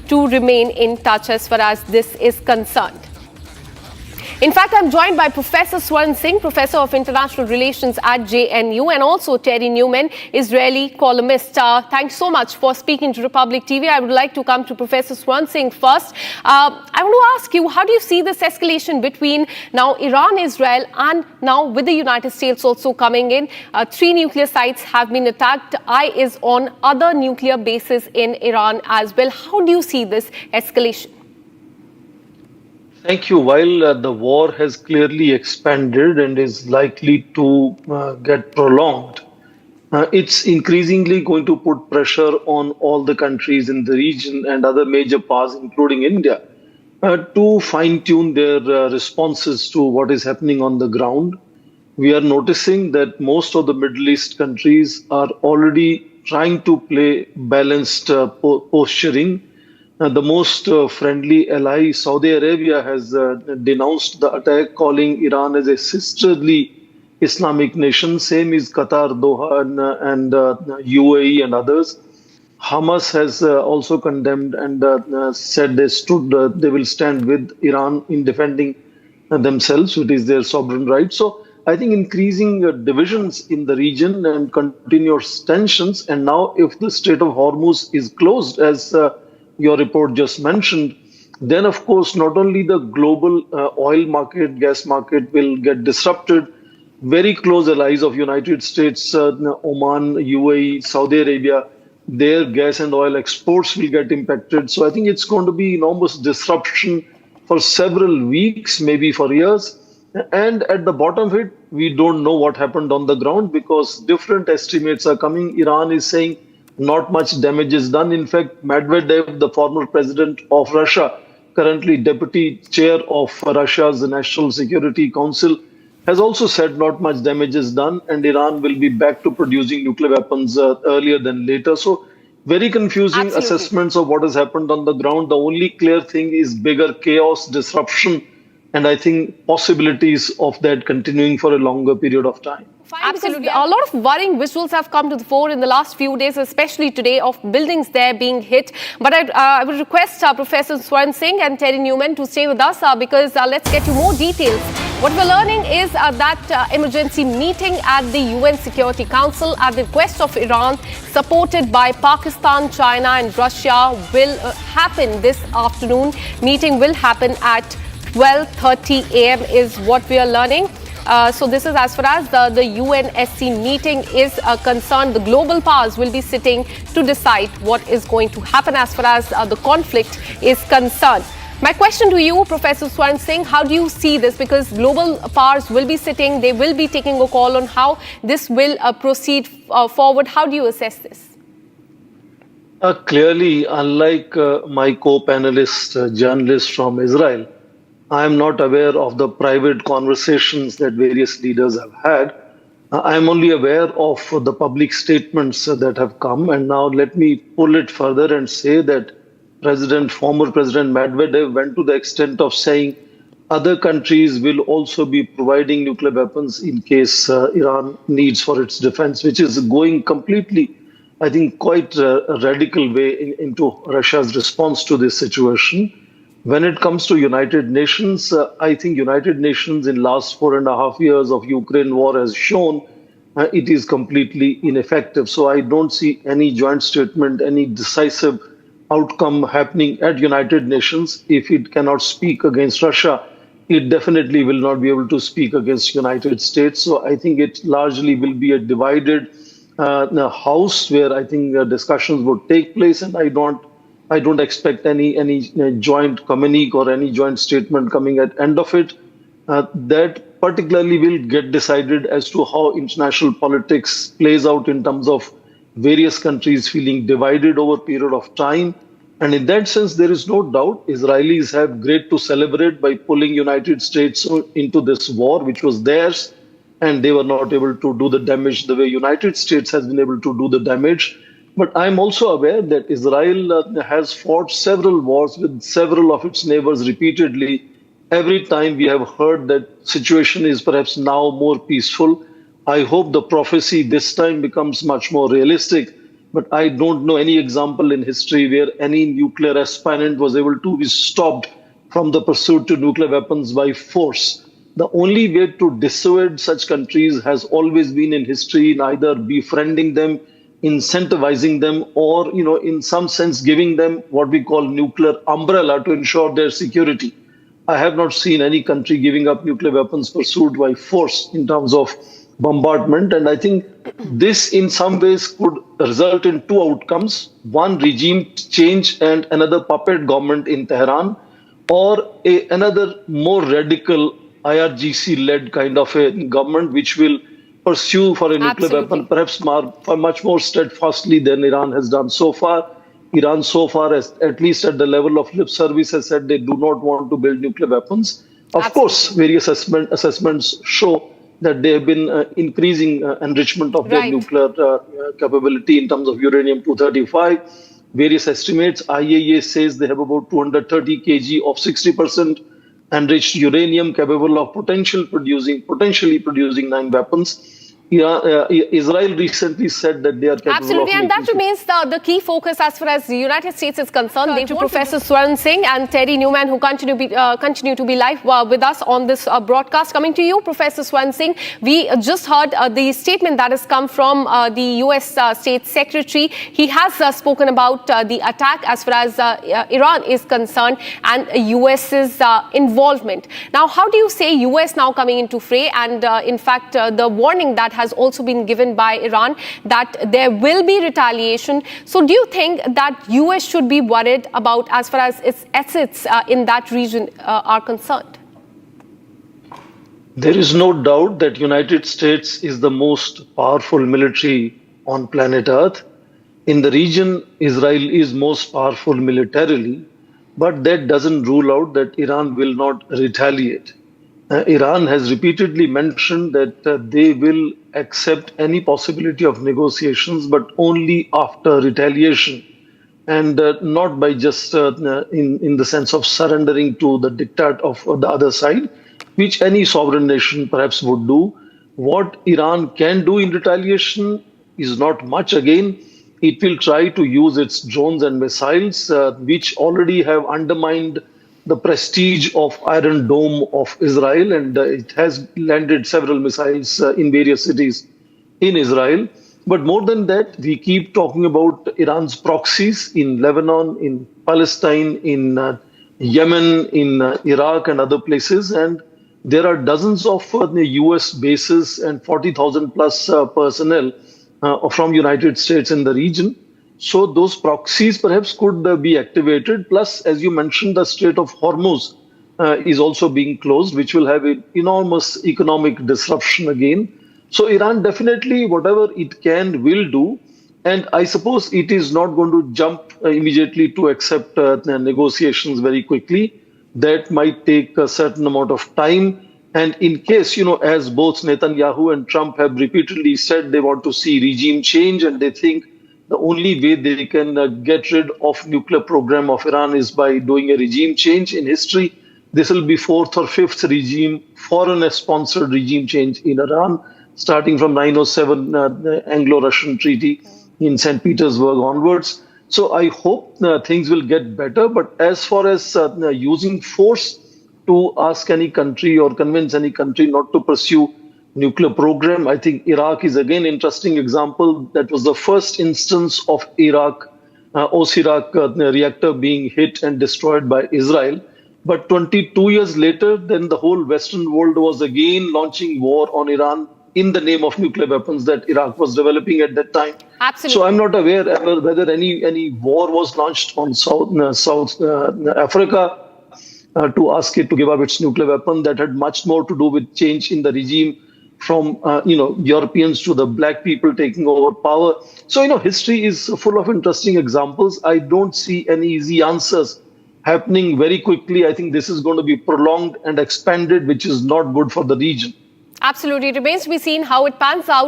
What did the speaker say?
to remain in touch as far as this is concerned. In fact, I'm joined by Professor Swaran Singh, Professor of International Relations at JNU, and also Terry Newman, Israeli columnist. Thanks so much for speaking to Republic TV. I would like to come to Professor Swaran Singh first. I want to ask you, how do you see this escalation between now Iran, Israel, and now with the United States also coming in? 3 nuclear sites have been attacked. Eye is on other nuclear bases in Iran as well. How do you see this escalation? Thank you. While the war has clearly expanded and is likely to get prolonged, it's increasingly going to put pressure on all the countries in the region and other major powers, including India, to fine-tune their responses to what is happening on the ground. We are noticing that most of the Middle East countries are already trying to play balanced posturing. The most friendly ally, Saudi Arabia, has denounced the attack, calling Iran as a sisterly Islamic nation. Same is Qatar, Doha, and UAE and others. Hamas has also condemned and said they will stand with Iran in defending themselves, which is their sovereign right. So I think increasing divisions in the region and continuous tensions, and now if the Strait of Hormuz is closed, as your report just mentioned, then of course not only the global oil market, gas market will get disrupted. Very close allies of United States, Oman, UAE, Saudi Arabia, their gas and oil exports will get impacted. So I think it's going to be enormous disruption for several weeks, maybe for years. And at the bottom of it, we don't know what happened on the ground because different estimates are coming. Iran is saying not much damage is done. In fact, Medvedev, the former president of Russia, currently deputy chair of Russia's National Security Council, has also said not much damage is done and Iran will be back to producing nuclear weapons earlier than later. So very confusing assessments of what has happened on the ground. The only clear thing is bigger chaos, disruption, and I think possibilities of that continuing for a longer period of time. Absolutely. A lot of worrying visuals have come to the fore in the last few days, especially today, of buildings there being hit. But I would request Professor Swaran Singh and Terry Newman to stay with us because let's get you more details. What we're learning is that emergency meeting at the UN Security Council at the request of Iran, supported by Pakistan, China and Russia, will happen this afternoon. Meeting will happen at 12:30 a.m. is what we are learning. So this is as far as the UNSC meeting is concerned. The global powers will be sitting to decide what is going to happen as far as the conflict is concerned. My question to you, Professor Swaran Singh, how do you see this? Because global powers will be sitting, they will be taking a call on how this will proceed forward. How do you assess this? Clearly, unlike my co-panelist, journalist from Israel, I am not aware of the private conversations that various leaders have had. I am only aware of the public statements that have come. And now let me pull it further and say that former President Medvedev went to the extent of saying other countries will also be providing nuclear weapons in case Iran needs for its defense, which is going completely, I think, quite a radical way into Russia's response to this situation. When it comes to United Nations, I think United Nations in last 4.5 years of Ukraine war has shown it is completely ineffective. So I don't see any joint statement, any decisive outcome happening at United Nations. If it cannot speak against Russia, it definitely will not be able to speak against United States. So I think it largely will be a divided house where I think discussions would take place, and I don't expect any joint communique or any joint statement coming at end of it. That particularly will get decided as to how international politics plays out in terms of various countries feeling divided over a period of time. And in that sense, there is no doubt Israelis have great to celebrate by pulling United States into this war, which was theirs, and they were not able to do the damage the way United States has been able to do the damage. But I'm also aware that Israel has fought several wars with several of its neighbors repeatedly. Every time we have heard that situation is perhaps now more peaceful. I hope the prophecy this time becomes much more realistic, but I don't know any example in history where any nuclear aspirant was able to be stopped from the pursuit to nuclear weapons by force. The only way to dissuade such countries has always been in history in either befriending them, incentivizing them, or in some sense giving them what we call nuclear umbrella to ensure their security. I have not seen any country giving up nuclear weapons pursued by force in terms of bombardment. And I think this, in some ways, could result in two outcomes: one, regime change and another puppet government in Tehran, or another more radical IRGC led kind of a government which will pursue for a nuclear weapon, Absolutely. perhaps much more steadfastly than Iran has done so far. Iran, so far, as at least at the level of lip service, has said they do not want to build nuclear weapons. Of course, Absolutely. various assessments show that they have been increasing enrichment of their Right. nuclear capability in terms of uranium 235. Various estimates, IAEA says they have about 230 kg of 60% enriched uranium capable of potentially producing nine weapons. Yeah, Israel recently said that they are capable of Absolutely, and that making remains the key focus as far as the United States is concerned. To want Professor Swaran Singh and Terry Newman, who continue to be live with us on this broadcast. Coming to you, Professor Swaran Singh, we just heard the statement that has come from the U.S. State Secretary. He has spoken about the attack as far as Iran is concerned and U.S.'s involvement. Now, how do you say U.S. now coming into fray? And in fact, the warning that has also been given by Iran that there will be retaliation. So do you think that US should be worried about as far as its assets in that region are concerned? There is no doubt that United States is the most powerful military on planet Earth. In the region, Israel is most powerful militarily, but that doesn't rule out that Iran will not retaliate. Iran has repeatedly mentioned that they will accept any possibility of negotiations, but only after retaliation, and not by just in the sense of surrendering to the diktat of the other side, which any sovereign nation perhaps would do. What Iran can do in retaliation is not much. Again, it will try to use its drones and missiles, which already have undermined the prestige of Iron Dome of Israel, and it has landed several missiles in various cities in Israel. But more than that, we keep talking about Iran's proxies in Lebanon, in Palestine, in Yemen, in Iraq, and other places. And there are dozens of US bases and 40,000 plus personnel from United States in the region. So those proxies perhaps could be activated. Plus, as you mentioned, the Strait of Hormuz is also being closed, which will have an enormous economic disruption again. So Iran definitely, whatever it can, will do. And I suppose it is not going to jump immediately to accept negotiations very quickly. That might take a certain amount of time. And in case, as both Netanyahu and Trump have repeatedly said, they want to see regime change, and they think the only way they can get rid of nuclear program of Iran is by doing a regime change. In history, this will be fourth or fifth regime, foreign-sponsored regime change in Iran, starting from 907 Anglo-Russian Treaty in St. Petersburg onwards. So I hope things will get better. But as far as using force to ask any country or convince any country not to pursue nuclear program, I think Iraq is again an interesting example. That was the first instance of Osirak reactor being hit and destroyed by Israel. But 22 years later, then the whole Western world was again launching war on Iran in the name of nuclear weapons that Iraq was developing at that time. Absolutely. So I'm not aware whether any war was launched on South Africa to ask it to give up its nuclear weapon. That had much more to do with change in the regime from Europeans to the black people taking over power. So history is full of interesting examples. I don't see any easy answers happening very quickly. I think this is going to be prolonged and expanded, which is not good for the region. Absolutely. It remains to be seen how it pans out.